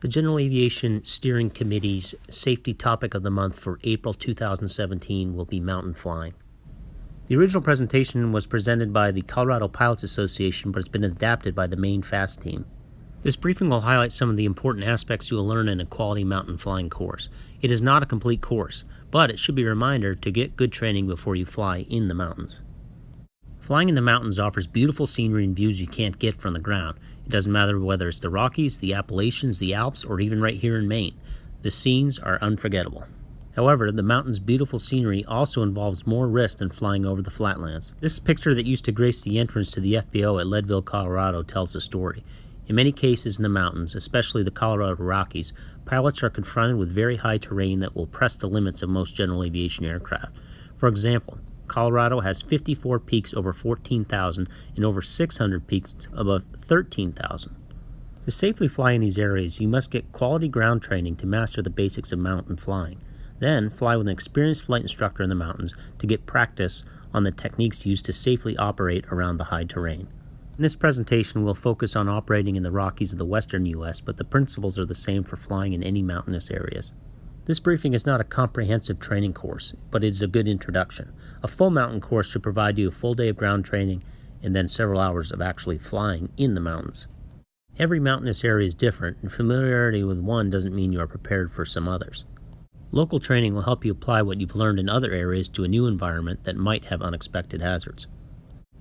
The General Aviation Steering Committee's safety topic of the month for April 2017 will be mountain flying. The original presentation was presented by the Colorado Pilots Association, but it's been adapted by the Maine FAST team. This briefing will highlight some of the important aspects you will learn in a quality mountain flying course. It is not a complete course, but it should be a reminder to get good training before you fly in the mountains. Flying in the mountains offers beautiful scenery and views you can't get from the ground. It doesn't matter whether it's the Rockies, the Appalachians, the Alps, or even right here in Maine. The scenes are unforgettable. However, the mountain's beautiful scenery also involves more risk than flying over the flatlands. This picture that used to grace the entrance to the FBO at Leadville, Colorado tells a story. In many cases in the mountains, especially the Colorado Rockies, pilots are confronted with very high terrain that will press the limits of most general aviation aircraft. For example, Colorado has 54 peaks over 14,000 and over 600 peaks above 13,000. To safely fly in these areas, you must get quality ground training to master the basics of mountain flying. Then, fly with an experienced flight instructor in the mountains to get practice on the techniques used to safely operate around the high terrain. In this presentation, we'll focus on operating in the Rockies of the western U.S., but the principles are the same for flying in any mountainous areas. This briefing is not a comprehensive training course, but it is a good introduction. A full mountain course should provide you a full day of ground training and then several hours of actually flying in the mountains. Every mountainous area is different, and familiarity with one doesn't mean you are prepared for some others. Local training will help you apply what you've learned in other areas to a new environment that might have unexpected hazards.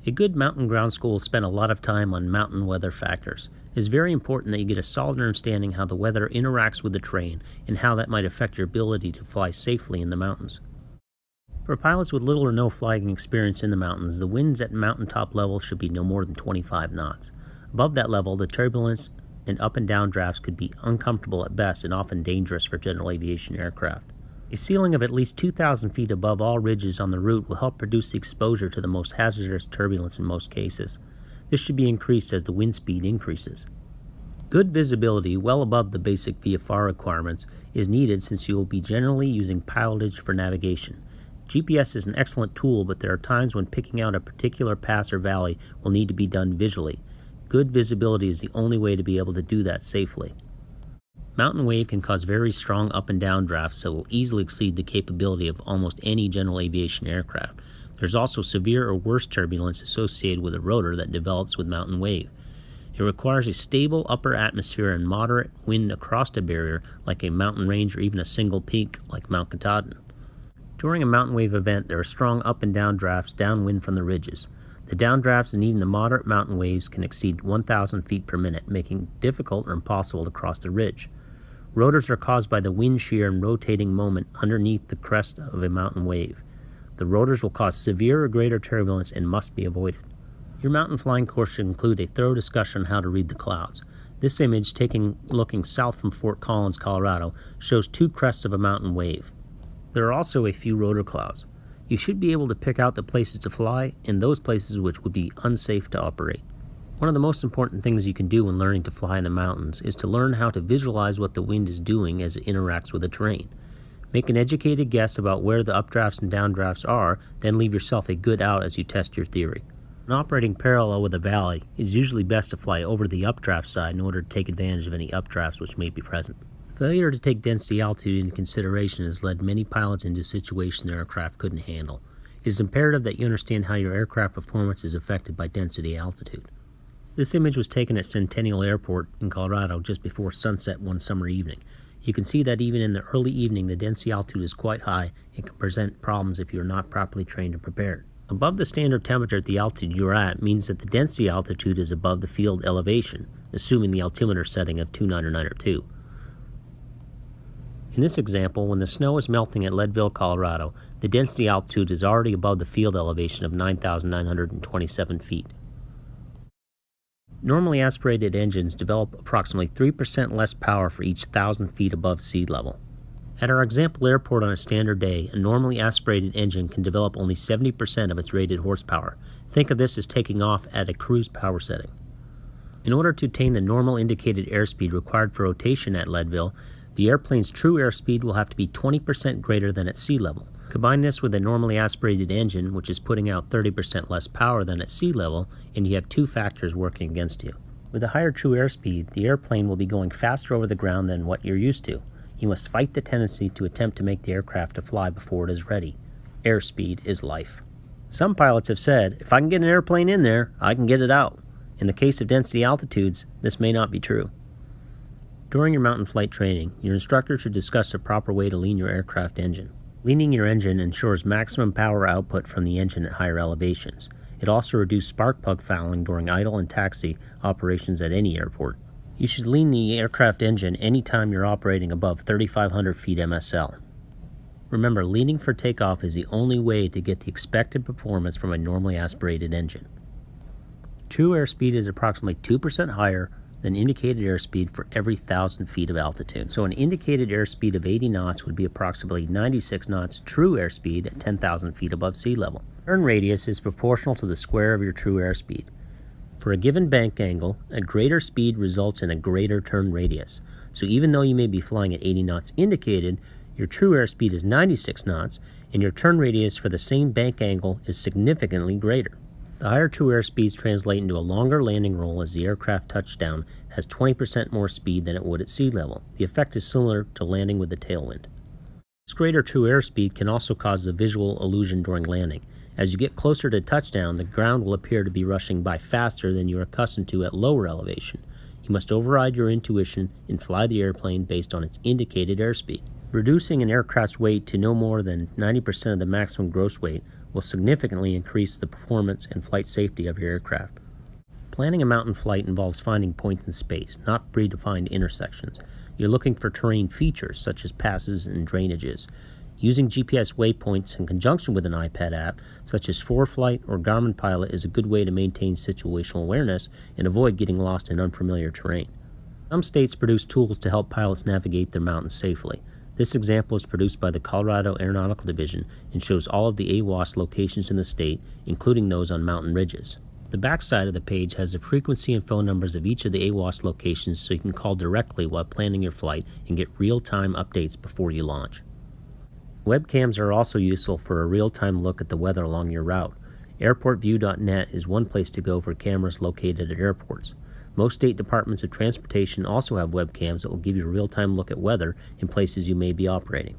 A good mountain ground school will spend a lot of time on mountain weather factors. It is very important that you get a solid understanding how the weather interacts with the terrain and how that might affect your ability to fly safely in the mountains. For pilots with little or no flying experience in the mountains, the winds at mountaintop level should be no more than 25 knots. Above that level, the turbulence and up and down drafts could be uncomfortable at best and often dangerous for general aviation aircraft. A ceiling of at least 2,000 feet above all ridges on the route will help reduce the exposure to the most hazardous turbulence in most cases. This should be increased as the wind speed increases. Good visibility, well above the basic VFR requirements, is needed since you will be generally using pilotage for navigation. GPS is an excellent tool, but there are times when picking out a particular pass or valley will need to be done visually. Good visibility is the only way to be able to do that safely. Mountain wave can cause very strong up and down drafts that will easily exceed the capability of almost any general aviation aircraft. There's also severe or worse turbulence associated with a rotor that develops with mountain wave. It requires a stable upper atmosphere and moderate wind across a barrier like a mountain range or even a single peak like Mount Katahdin. During a mountain wave event, there are strong up and down drafts downwind from the ridges. The downdrafts and even the moderate mountain waves can exceed 1,000 feet per minute, making it difficult or impossible to cross the ridge. Rotors are caused by the wind shear and rotating moment underneath the crest of a mountain wave. The rotors will cause severe or greater turbulence and must be avoided. Your mountain flying course should include a thorough discussion on how to read the clouds. This image, looking south from Fort Collins, Colorado, shows two crests of a mountain wave. There are also a few rotor clouds. You should be able to pick out the places to fly and those places which would be unsafe to operate. One of the most important things you can do when learning to fly in the mountains is to learn how to visualize what the wind is doing as it interacts with the terrain. Make an educated guess about where the updrafts and downdrafts are, then leave yourself a good out as you test your theory. When operating parallel with a valley, it is usually best to fly over the updraft side in order to take advantage of any updrafts which may be present. Failure to take density altitude into consideration has led many pilots into a situation their aircraft couldn't handle. It is imperative that you understand how your aircraft performance is affected by density altitude. This image was taken at Centennial Airport in Colorado just before sunset one summer evening. You can see that even in the early evening, the density altitude is quite high and can present problems if you are not properly trained and prepared. Above the standard temperature at the altitude you are at means that the density altitude is above the field elevation, assuming the altimeter setting of 299 In this example, when the snow is melting at Leadville, Colorado, the density altitude is already above the field elevation of 9,927 feet. Normally aspirated engines develop approximately 3% less power for each 1,000 feet above sea level. At our example airport on a standard day, a normally aspirated engine can develop only 70% of its rated horsepower. Think of this as taking off at a cruise power setting. In order to attain the normal indicated airspeed required for rotation at Leadville, the airplane's true airspeed will have to be 20% greater than at sea level. Combine this with a normally aspirated engine, which is putting out 30% less power than at sea level, and you have two factors working against you. With a higher true airspeed, the airplane will be going faster over the ground than what you're used to. You must fight the tendency to attempt to make the aircraft to fly before it is ready. Airspeed is life. Some pilots have said, if I can get an airplane in there, I can get it out. In the case of density altitudes, this may not be true. During your mountain flight training, your instructor should discuss the proper way to lean your aircraft engine. Leaning your engine ensures maximum power output from the engine at higher elevations. It also reduces spark plug fouling during idle and taxi operations at any airport. You should lean the aircraft engine anytime you're operating above 3,500 feet MSL. Remember, leaning for takeoff is the only way to get the expected performance from a normally aspirated engine. True airspeed is approximately 2% higher than indicated airspeed for every 1,000 feet of altitude. So an indicated airspeed of 80 knots would be approximately 96 knots true airspeed at 10,000 feet above sea level. Turn radius is proportional to the square of your true airspeed. For a given bank angle, a greater speed results in a greater turn radius. So even though you may be flying at 80 knots indicated, your true airspeed is 96 knots, and your turn radius for the same bank angle is significantly greater. The higher true airspeeds translate into a longer landing roll as the aircraft touchdown has 20% more speed than it would at sea level. The effect is similar to landing with a tailwind. This greater true airspeed can also cause a visual illusion during landing. As you get closer to touchdown, the ground will appear to be rushing by faster than you are accustomed to at lower elevation. You must override your intuition and fly the airplane based on its indicated airspeed. Reducing an aircraft's weight to no more than 90% of the maximum gross weight will significantly increase the performance and flight safety of your aircraft. Planning a mountain flight involves finding points in space, not predefined intersections. You're looking for terrain features such as passes and drainages. Using GPS waypoints in conjunction with an iPad app, such as ForeFlight or Garmin Pilot, is a good way to maintain situational awareness and avoid getting lost in unfamiliar terrain. Some states produce tools to help pilots navigate their mountains safely. This example is produced by the Colorado Aeronautical Division and shows all of the AWOS locations in the state, including those on mountain ridges. The backside of the page has the frequency and phone numbers of each of the AWOS locations so you can call directly while planning your flight and get real-time updates before you launch. Webcams are also useful for a real-time look at the weather along your route. AirportView.net is one place to go for cameras located at airports. Most state departments of transportation also have webcams that will give you a real-time look at weather in places you may be operating.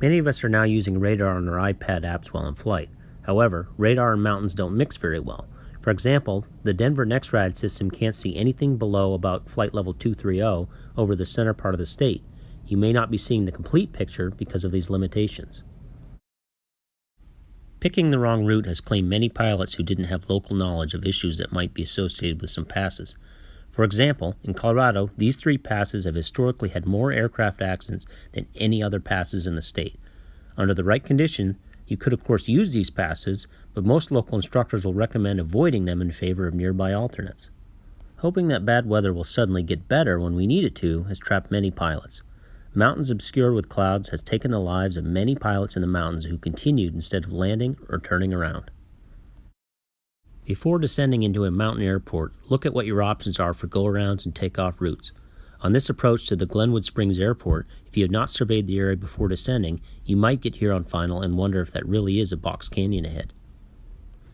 Many of us are now using radar on our iPad apps while in flight. However, radar and mountains don't mix very well. For example, the Denver NexRad system can't see anything below about flight level 230 over the center part of the state. You may not be seeing the complete picture because of these limitations. Picking the wrong route has claimed many pilots who didn't have local knowledge of issues that might be associated with some passes. For example, in Colorado, these 3 passes have historically had more aircraft accidents than any other passes in the state. Under the right conditions, you could of course use these passes, but most local instructors will recommend avoiding them in favor of nearby alternates. Hoping that bad weather will suddenly get better when we need it to has trapped many pilots. Mountains obscured with clouds has taken the lives of many pilots in the mountains who continued instead of landing or turning around. Before descending into a mountain airport, look at what your options are for go-arounds and takeoff routes. On this approach to the Glenwood Springs Airport, if you have not surveyed the area before descending, you might get here on final and wonder if that really is a box canyon ahead.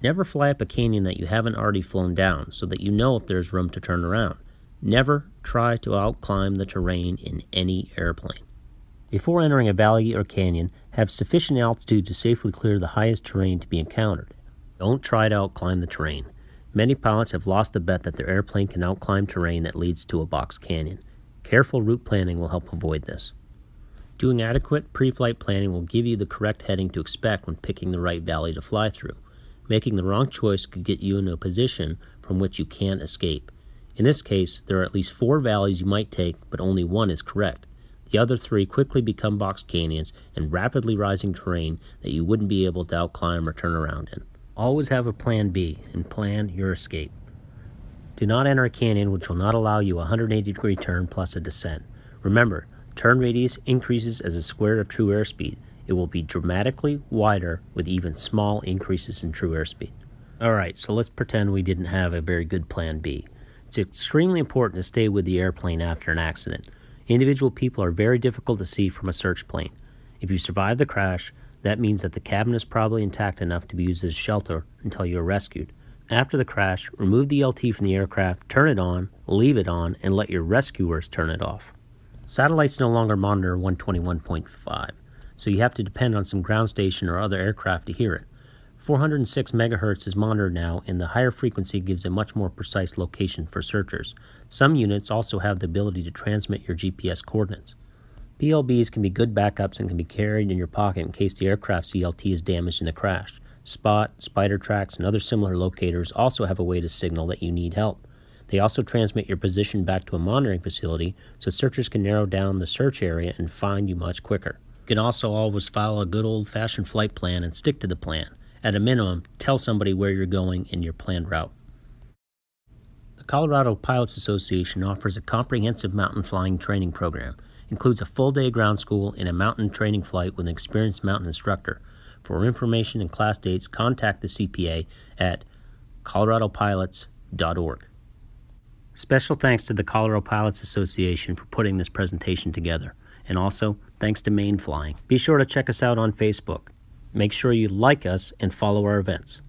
Never fly up a canyon that you haven't already flown down so that you know if there's room to turn around. Never try to outclimb the terrain in any airplane. Before entering a valley or canyon, have sufficient altitude to safely clear the highest terrain to be encountered. Don't try to outclimb the terrain. Many pilots have lost the bet that their airplane can outclimb terrain that leads to a box canyon. Careful route planning will help avoid this. Doing adequate pre-flight planning will give you the correct heading to expect when picking the right valley to fly through. Making the wrong choice could get you into a position from which you can't escape. In this case, there are at least 4 valleys you might take, but only one is correct. The other 3 quickly become box canyons and rapidly rising terrain that you wouldn't be able to outclimb or turn around in. Always have a plan B and plan your escape. Do not enter a canyon which will not allow you a 180-degree turn plus a descent. Remember, turn radius increases as a square of true airspeed. It will be dramatically wider with even small increases in true airspeed. Alright, so let's pretend we didn't have a very good plan B. It's extremely important to stay with the airplane after an accident. Individual people are very difficult to see from a search plane. If you survive the crash, that means that the cabin is probably intact enough to be used as shelter until you are rescued. After the crash, remove the ELT from the aircraft, turn it on, leave it on, and let your rescuers turn it off. Satellites no longer monitor 121.5, so you have to depend on some ground station or other aircraft to hear it. 406 megahertz is monitored now, and the higher frequency gives a much more precise location for searchers. Some units also have the ability to transmit your GPS coordinates. PLBs can be good backups and can be carried in your pocket in case the aircraft's ELT is damaged in the crash. Spot, spider tracks, and other similar locators also have a way to signal that you need help. They also transmit your position back to a monitoring facility so searchers can narrow down the search area and find you much quicker. You can also always follow a good old-fashioned flight plan and stick to the plan. At a minimum, tell somebody where you're going in your planned route. The Colorado Pilots Association offers a comprehensive mountain flying training program. It includes a full-day ground school and a mountain training flight with an experienced mountain instructor. For information and class dates, contact the CPA at coloradopilots.org. Special thanks to the Colorado Pilots Association for putting this presentation together. And also, thanks to Maine Flying. Be sure to check us out on Facebook. Make sure you like us and follow our events.